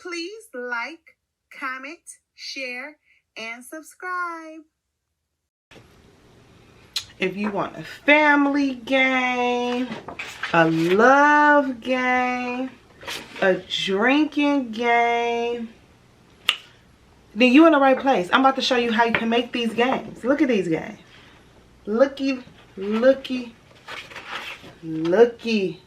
please like, comment, share, and subscribe. If you want a family game, a love game, a drinking game, then you're in the right place. I'm about to show you how you can make these games. Look at these games. Looky, looky, looky.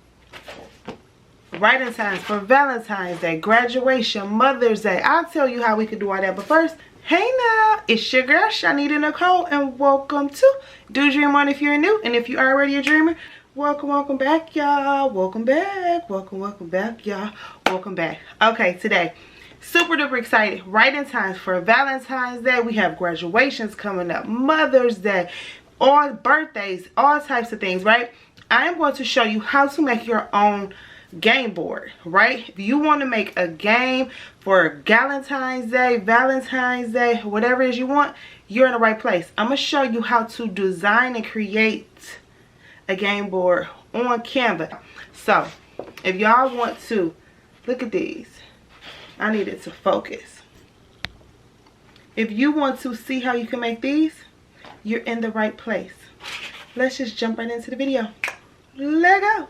Right in time for Valentine's Day, graduation, Mother's Day. I'll tell you how we can do all that. But first, hey now, it's your girl, ChonitaNicole, and welcome to Do Dream On if you're new. And if you're already a dreamer, welcome back, y'all. Welcome back, welcome back, y'all. Welcome back. Okay, today, super duper excited. Right in time for Valentine's Day. We have graduations coming up, Mother's Day, all birthdays, all types of things, right? I am going to show you how to make your own game board, right? If you want to make a game for Valentine's Day, whatever it is you want, you're in the right place. I'm going to show you how to design and create a game board on Canva. So, if y'all want to, look at these. I need it to focus. If you want to see how you can make these, you're in the right place. Let's just jump right into the video. Let's go.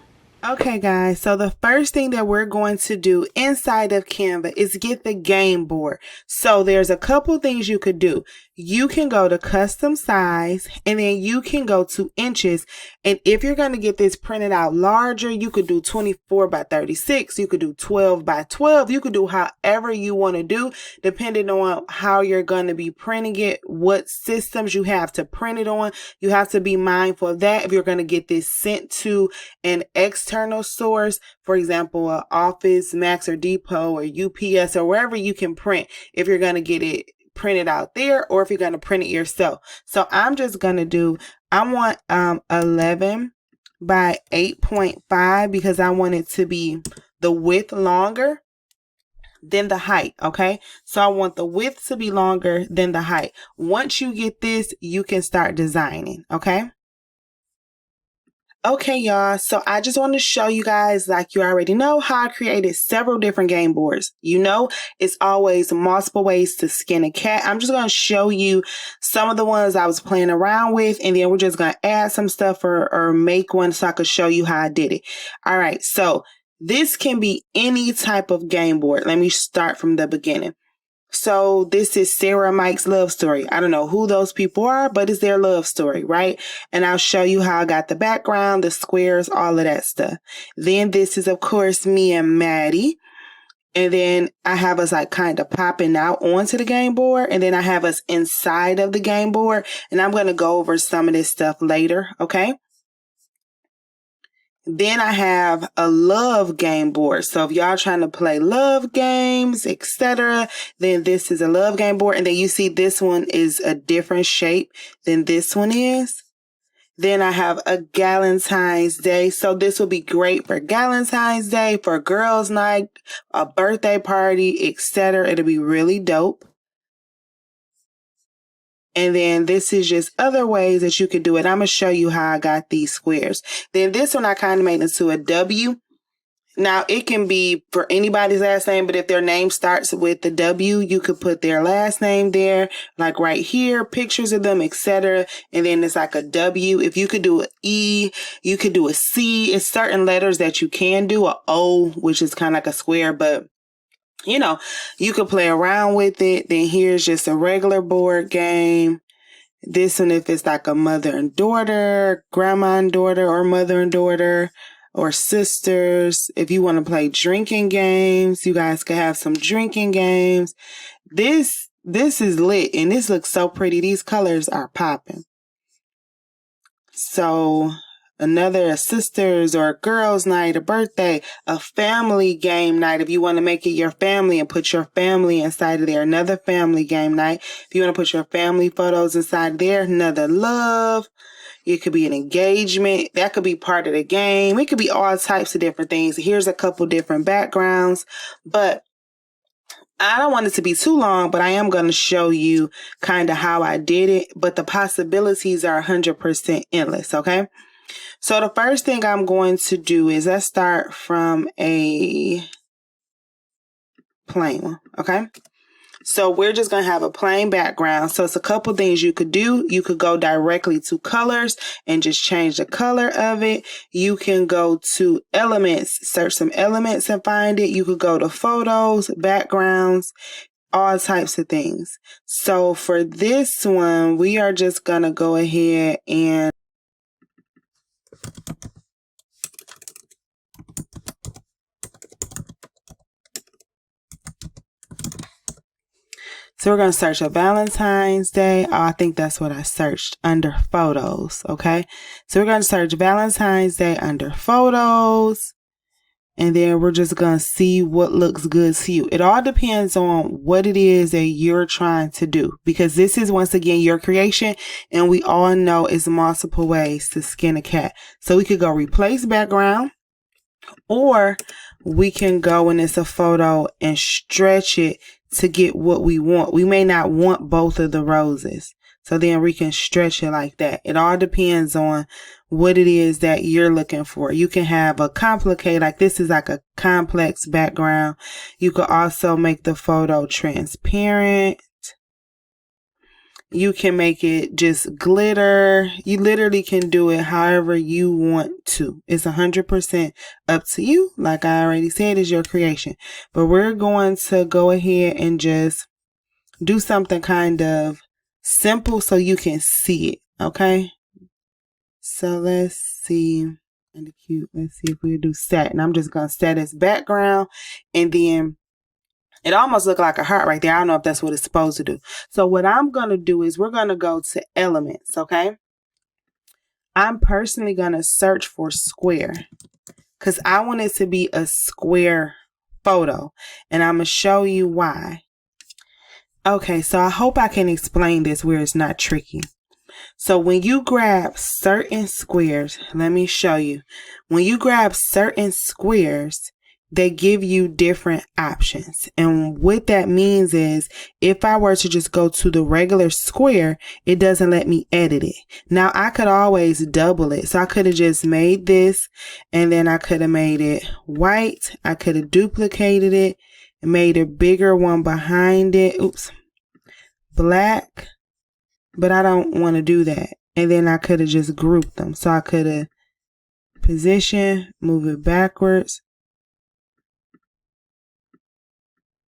Okay guys, so the first thing that we're going to do inside of Canva is get the game board. So there's a couple things you could do. You can go to custom size and then you can go to inches. And if you're going to get this printed out larger, you could do 24 by 36. You could do 12 by 12. You could do however you want to do, depending on how you're going to be printing it, what systems you have to print it on. You have to be mindful of that if you're going to get this sent to an external source, for example, an Office, Max, or Depot, or UPS, or wherever you can print, if you're going to get it printed out there or if you're going to print it yourself. So I'm just going to do, I want 11 by 8.5 because I want it to be the width longer than the height. Okay, so I want the width to be longer than the height. Once you get this, you can start designing. Okay, y'all, so I just want to show you guys, like you already know, how I created several different game boards. You know, it's always multiple ways to skin a cat. I'm just going to show you some of the ones I was playing around with, and then we're just going to add some stuff or make one so I could show you how I did it. All right, so this can be any type of game board. Let me start from the beginning. So this is Sarah and Mike's love story. I don't know who those people are, but it's their love story, right? And I'll show you how I got the background, the squares, all of that stuff. Then this is, of course, me and Maddie. And then I have us like kind of popping out onto the game board. And then I have us inside of the game board. And I'm going to go over some of this stuff later, okay? Then I have a love game board. So if y'all trying to play love games, etc., then this is a love game board. And then you see this one is a different shape than this one is. Then I have a Valentine's Day. So this will be great for Valentine's Day, for girls' night, a birthday party, etc. It'll be really dope. And then this is just other ways that you could do it. I'm going to show you how I got these squares. Then this one I kind of made into a W. Now it can be for anybody's last name, but if their name starts with the W, you could put their last name there, like right here, pictures of them, etc. And then it's like a W. If you could do an E, you could do a C. It's certain letters that you can do, a O, which is kind of like a square, but you know, you could play around with it. Then here's just a regular board game. This one, if it's like a mother and daughter, grandma and daughter, or mother and daughter, or sisters. If you want to play drinking games, you guys could have some drinking games. This is lit, and this looks so pretty. These colors are popping. So another a sisters or a girls night, a birthday, a family game night. If you want to make it your family and put your family inside of there, another family game night. If you want to put your family photos inside there, another love. It could be an engagement. That could be part of the game. It could be all types of different things. Here's a couple different backgrounds, but I don't want it to be too long, but I am going to show you kind of how I did it, but the possibilities are 100% endless. Okay. So the first thing I'm going to do is let's start from a plain one, okay? So we're just going to have a plain background. So it's a couple things you could do. You could go directly to colors and just change the color of it. You can go to elements, search some elements and find it. You could go to photos, backgrounds, all types of things. So for this one, we are just going to go ahead and so we're going to search a Valentine's Day. Oh, I think that's what I searched under photos. Okay. So we're going to search Valentine's Day under photos. And then we're just going to see what looks good to you. It all depends on what it is that you're trying to do. Because this is, once again, your creation. And we all know it's multiple ways to skin a cat. So we could go replace background. Or we can go when it's a photo and stretch it to get what we want. We may not want both of the roses. So then we can stretch it like that. It all depends on what it is that you're looking for. You can have a complicated, like this is like a complex background. You could also make the photo transparent. You can make it just glitter. You literally can do it however you want to. It's 100% up to you. Like I already said, it's your creation. But we're going to go ahead and just do something kind of simple so you can see it. Okay. So let's see. And the cute. Let's see if we do satin. I'm just going to set as background, and then it almost looked like a heart right there. I don't know if that's what it's supposed to do. So what I'm going to do is we're going to go to elements, okay? I'm personally going to search for square because I want it to be a square photo. And I'm going to show you why. Okay, so I hope I can explain this where it's not tricky. So when you grab certain squares, let me show you. When you grab certain squares, they give you different options. And what that means is if I were to just go to the regular square, it doesn't let me edit it. Now I could always double it. So I could have just made this and then I could have made it white. I could have duplicated it and made a bigger one behind it. Oops. Black. But I don't want to do that. And then I could have just grouped them. So I could have position, move it backwards.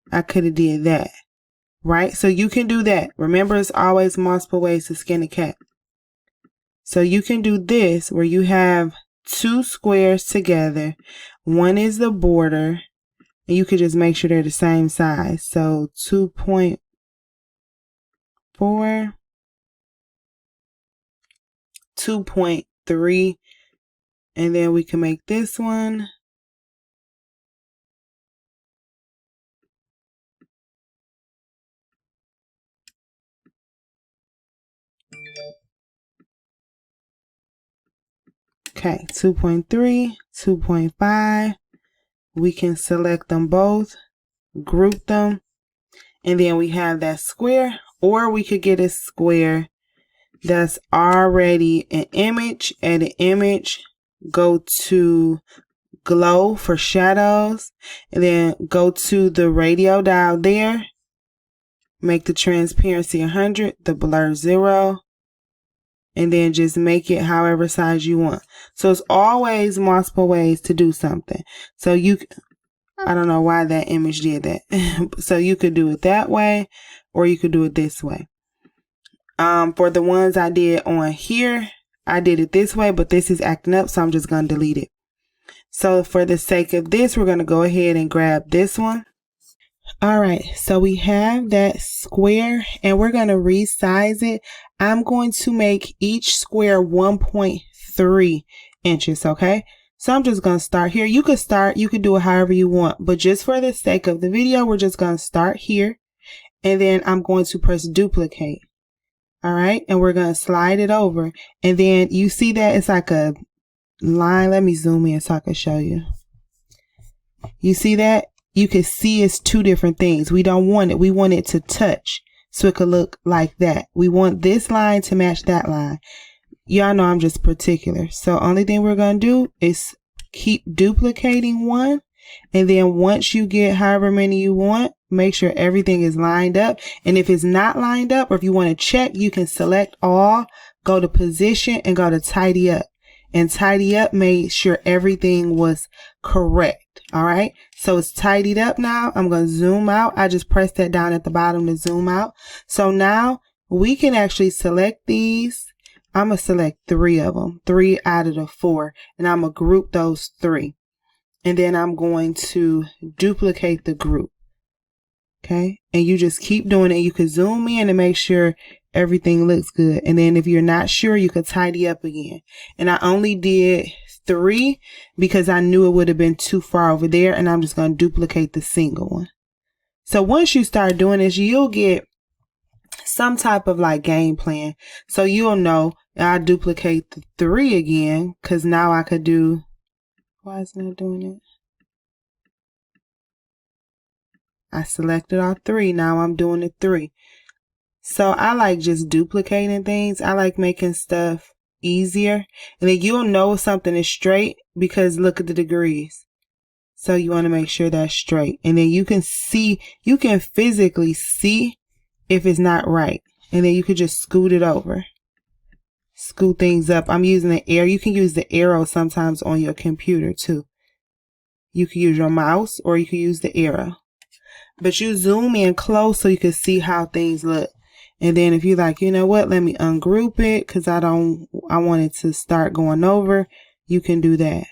I could have did that, right? So you can do that. Remember, it's always multiple ways to skin a cat. So you can do this where you have two squares together. One is the border, and you could just make sure they're the same size. So 2.4, 2.3, and then we can make this one. Okay, 2.3, 2.5. We can select them both, group them, and then we have that square, or we could get a square that's already an image. Add an image, go to glow for shadows, and then go to the radio dial there. Make the transparency 100, the blur 0. And then just make it however size you want. So it's always multiple ways to do something. So I don't know why that image did that. So you could do it that way, or you could do it this way. For the ones I did on here, I did it this way, but this is acting up, so I'm just going to delete it. So for the sake of this, we're going to go ahead and grab this one. All right, so we have that square and we're going to resize it. I'm going to make each square 1.3 inches, okay? So I'm just going to start here. You could do it however you want, but just for the sake of the video, we're just going to start here. And then I'm going to press duplicate. All right, and we're going to slide it over. And then you see that it's like a line. Let me zoom in so I can show you. You see that? You can see it's two different things. We don't want it. We want it to touch so it could look like that. We want this line to match that line. Y'all know I'm just particular. So only thing we're going to do is keep duplicating one. And then once you get however many you want, Make sure everything is lined up. And if it's not lined up, or if you want to check, you can select all, go to position, and go to tidy up. And tidy up made sure everything was correct. All right. So it's tidied up now. I'm going to zoom out. I just pressed that down at the bottom to zoom out. So now we can actually select these. I'm going to select 3 of them, 3 out of the 4. And I'm going to group those 3. And then I'm going to duplicate the group. Okay, and you just keep doing it. You can zoom in and make sure everything looks good. And then if you're not sure, you could tidy up again. And I only did 3 because I knew it would have been too far over there. And I'm just going to duplicate the single one. So once you start doing this, you'll get some type of like game plan. So you'll know I duplicate the 3 again because now I could do. Why is it not doing it? I selected all 3. Now I'm doing the 3. So I like just duplicating things. I like making stuff easier. And then you'll know something is straight because look at the degrees. So you want to make sure that's straight. And then you can see, you can physically see if it's not right. And then you could just scoot it over. Scoot things up. I'm using the arrow. You can use the arrow sometimes on your computer too. You can use your mouse or you can use the arrow. But you zoom in close so you can see how things look. And then if you're like, you know what, let me ungroup it because I want it to start going over. You can do that.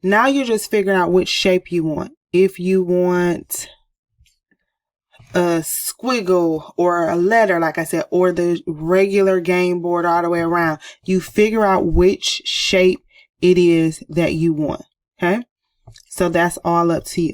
Now you're just figuring out which shape you want. If you want a squiggle or a letter, like I said, or the regular game board all the way around, you figure out which shape it is that you want. Okay. So that's all up to you.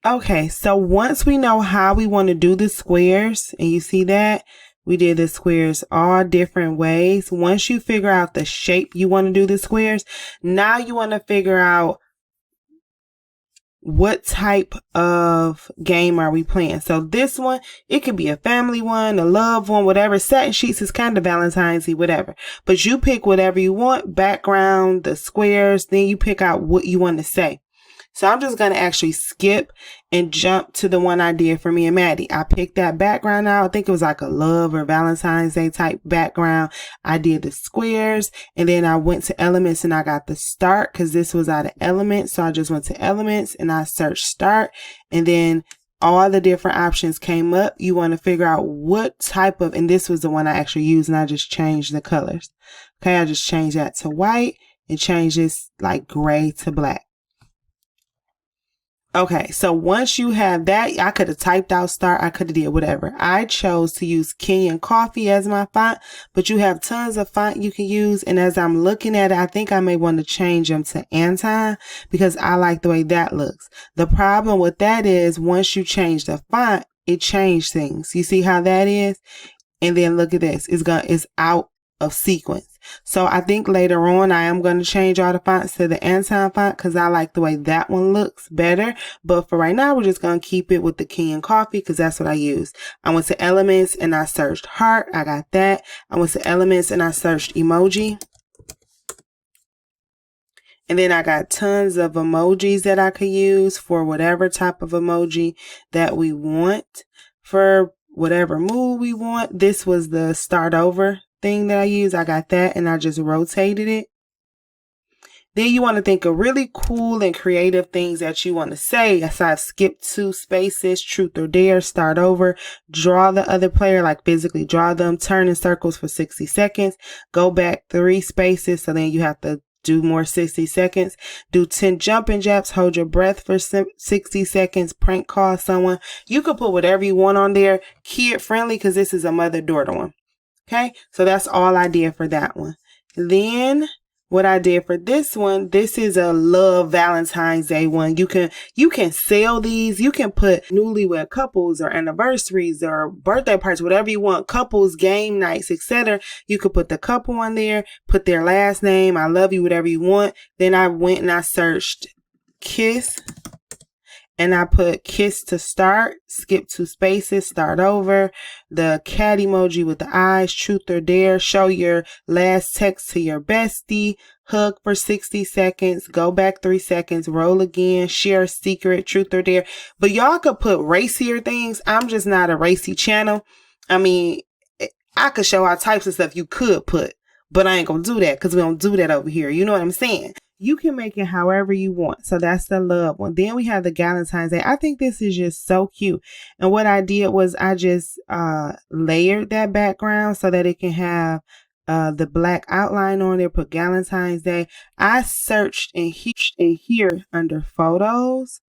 Okay, so once we know how we want to do the squares, and you see that we did the squares all different ways. Once you figure out the shape you want to do the squares, now you want to figure out what type of game are we playing. So this one, it could be a family one, a love one, whatever. Satin sheets is kind of Valentine's-y, whatever. But you pick whatever you want, background, the squares, then you pick out what you want to say. So I'm just going to actually skip and jump to the one I did for me and Maddie. I picked that background out. I think it was like a love or Valentine's Day type background. I did the squares and then I went to elements and I got the start because this was out of elements. So I just went to elements and I searched start and then all the different options came up. You want to figure out what type of, and this was the one I actually used and I just changed the colors. Okay. I just changed that to white and changed this like gray to black. Okay, so once you have that, I could have typed out start, I could have did whatever. I chose to use Kenyan Coffee as my font, but you have tons of font you can use. And as I'm looking at it, I think I may want to change them to Anton because I like the way that looks. The problem with that is once you change the font, it changed things. You see how that is? And then look at this, it's out of sequence. So I think later on I am going to change all the fonts to the Anton font because I like the way that one looks better. But for right now, we're just going to keep it with the Kenyan Coffee because that's what I use. I went to elements and I searched heart. I got that. I went to elements and I searched emoji. And then I got tons of emojis that I could use for whatever type of emoji that we want for whatever mood we want. This was the start over thing that I use. I got that and I just rotated it. Then you want to think of really cool and creative things that you want to say. So I've skipped 2 spaces, truth or dare, start over, draw the other player, like physically draw them, turn in circles for 60 seconds, go back 3 spaces. So then you have to do more 60 seconds, do 10 jumping jacks, hold your breath for 60 seconds, prank call someone. You could put whatever you want on there, kid friendly, because this is a mother-daughter one. Okay, so that's all I did for that one. Then what I did for this one, this is a love Valentine's Day one. You can sell these. You can put newlywed couples or anniversaries or birthday parties, whatever you want, couples, game nights, etc. You could put the couple on there, put their last name, I love you, whatever you want. Then I went and I searched kiss. And I put kiss to start, skip 2 spaces, start over, the cat emoji with the eyes, truth or dare, show your last text to your bestie, hug for 60 seconds, go back 3 seconds, roll again, share a secret, truth or dare. But y'all could put racier things. I'm just not a racy channel. I mean, I could show all types of stuff you could put, but I ain't gonna do that because we don't do that over here. You know what I'm saying? You can make it however you want. So that's the love one. Then we have the Valentine's Day. I think this is just so cute. And what I did was I just layered that background so that it can have the black outline on it. Put Valentine's Day. I searched in here under photos.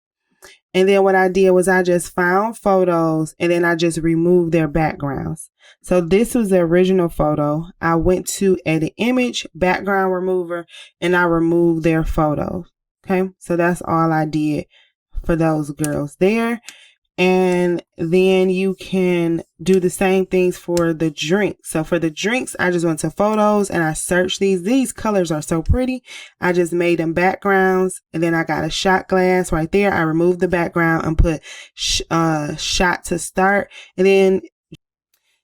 And then what I did was I just found photos and then I just removed their backgrounds. So this was the original photo. I went to edit image, background remover, and I removed their photos. Okay, so that's all I did for those girls there. And then you can do the same things for the drinks. So for the drinks, I just went to photos and I searched these. These colors are so pretty. I just made them backgrounds. And then I got a shot glass right there. I removed the background and put shot to start. And then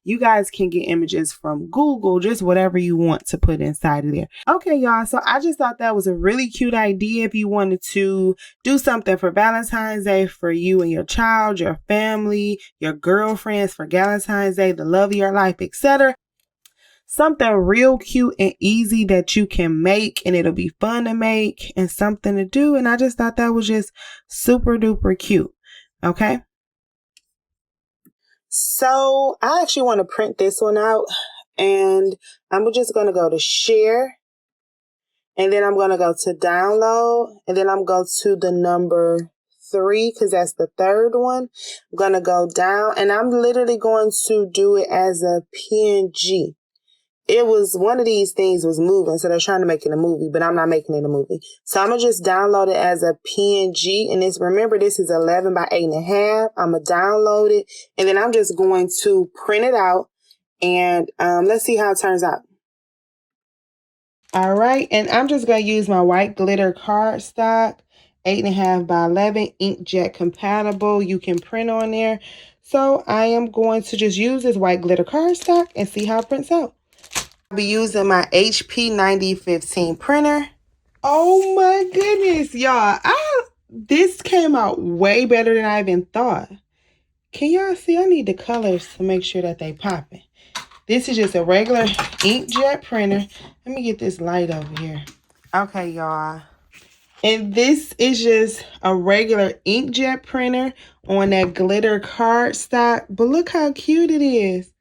you guys can get images from Google, just whatever you want to put inside of there. Okay, y'all. So I just thought that was a really cute idea if you wanted to do something for Valentine's Day for you and your child, your family, your girlfriends for Valentine's Day, the love of your life, etc. Something real cute and easy that you can make and it'll be fun to make and something to do. And I just thought that was just super duper cute. Okay. So I actually want to print this one out and I'm just going to go to share and then I'm going to go to download and then I'm going to go to the number 3 because that's the third one. I'm going to go down and I'm literally going to do it as a PNG. It was one of these things was moving, so they're trying to make it a movie, but I'm not making it a movie. So I'm going to just download it as a PNG. And remember, this is 11 by 8.5. I'm going to download it. And then I'm just going to print it out. And let's see how it turns out. All right. And I'm just going to use my white glitter cardstock, 8.5 by 11, inkjet compatible. You can print on there. So I am going to just use this white glitter cardstock and see how it prints out. I'll be using my HP 9015 printer. Oh my goodness, y'all. This came out way better than I even thought. Can y'all see? I need the colors to make sure that they popping. This is just a regular inkjet printer. Let me get this light over here. Okay, y'all. And this is just a regular inkjet printer on that glitter cardstock. But look how cute it is.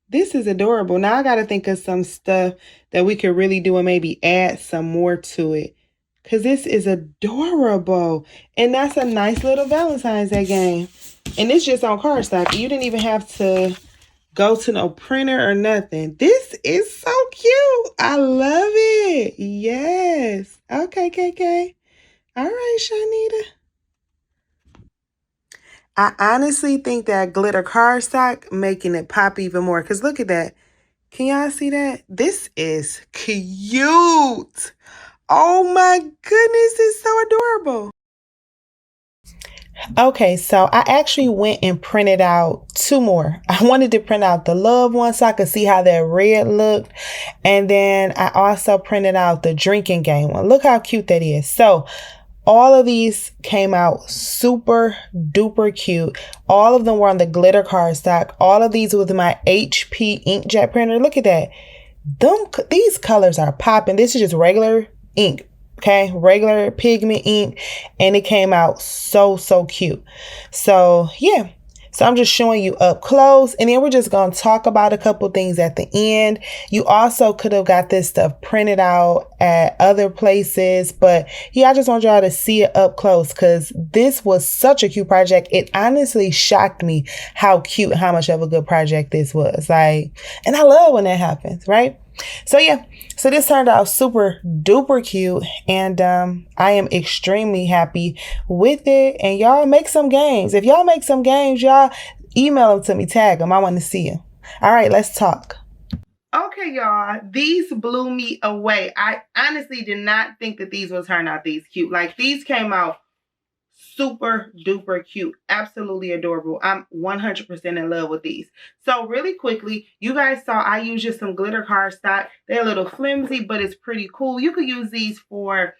This is adorable. Now I got to think of some stuff that we could really do and maybe add some more to it. Because this is adorable. And that's a nice little Valentine's Day game. And it's just on cardstock. You didn't even have to go to no printer or nothing. This is so cute. I love it. Yes. Okay, KK. All right, Shanita. I honestly think that glitter cardstock making it pop even more. Because look at that. Can y'all see that? This is cute. Oh my goodness, it's so adorable. Okay, so I actually went and printed out 2 more. I wanted to print out the love one so I could see how that red looked. And then I also printed out the drinking game one. Look how cute that is. So all of these came out super duper cute. All of them were on the glitter cardstock. All of these with my HP inkjet printer. Look at that. These colors are popping. This is just regular ink. Okay, regular pigment ink, and it came out so cute. So yeah, so I'm just showing you up close, and then we're just going to talk about a couple things at the end. You also could have got this stuff printed out at other places, but yeah, I just want y'all to see it up close because this was such a cute project. It honestly shocked me how cute, how much of a good project this was. Like, and I love when that happens, right? So yeah, so this turned out super duper cute, and I am extremely happy with it. And y'all make some games. If y'all make some games, y'all email them to me, tag them. I want to see them. All right, let's talk. Okay, y'all, these blew me away. I honestly did not think that these would turn out these cute. Like, these came out super duper cute, absolutely adorable. I'm 100% in love with these. So really quickly, you guys saw I used just some glitter cardstock. They're a little flimsy, but it's pretty cool. You could use these for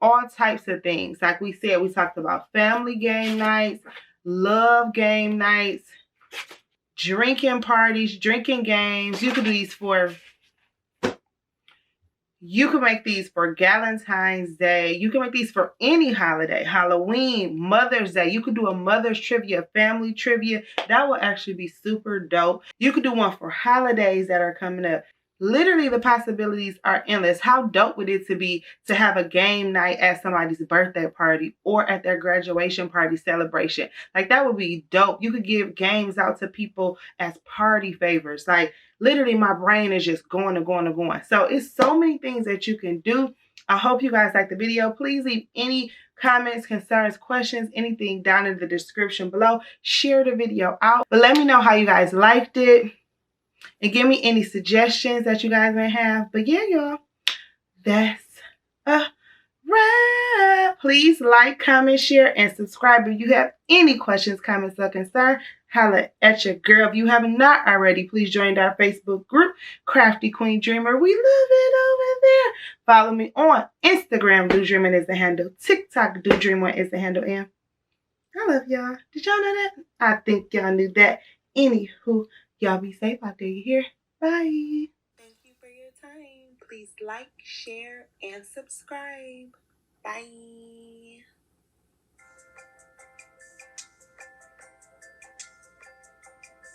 all types of things. Like we said, we talked about family game nights, love game nights, drinking parties, drinking games. You could do these for, you can make these for Valentine's Day. You can make these for any holiday, Halloween, Mother's Day. You could do a mother's trivia, family trivia. That will actually be super dope. You could do one for holidays that are coming up. Literally, the possibilities are endless. How dope would it be to have a game night at somebody's birthday party or at their graduation party celebration? Like, that would be dope. You could give games out to people as party favors. Like, literally, my brain is just going and going and going. So it's so many things that you can do. I hope you guys liked the video. Please leave any comments, concerns, questions, anything down in the description below. Share the video out. But let me know how you guys liked it. And give me any suggestions that you guys may have. But yeah, y'all, that's a wrap. Please like, comment, share, and subscribe. If you have any questions, comments, or concerns, holla at your girl. If you have not already, please join our Facebook group, Crafty Queen Dreamer. We love it over there. Follow me on Instagram. Do Dreaming is the handle. TikTok, Do Dream One is the handle. And I love y'all. Did y'all know that? I think y'all knew that. Anywho, y'all be safe out there, you hear? Bye. Thank you for your time. Please like, share, and subscribe. Bye.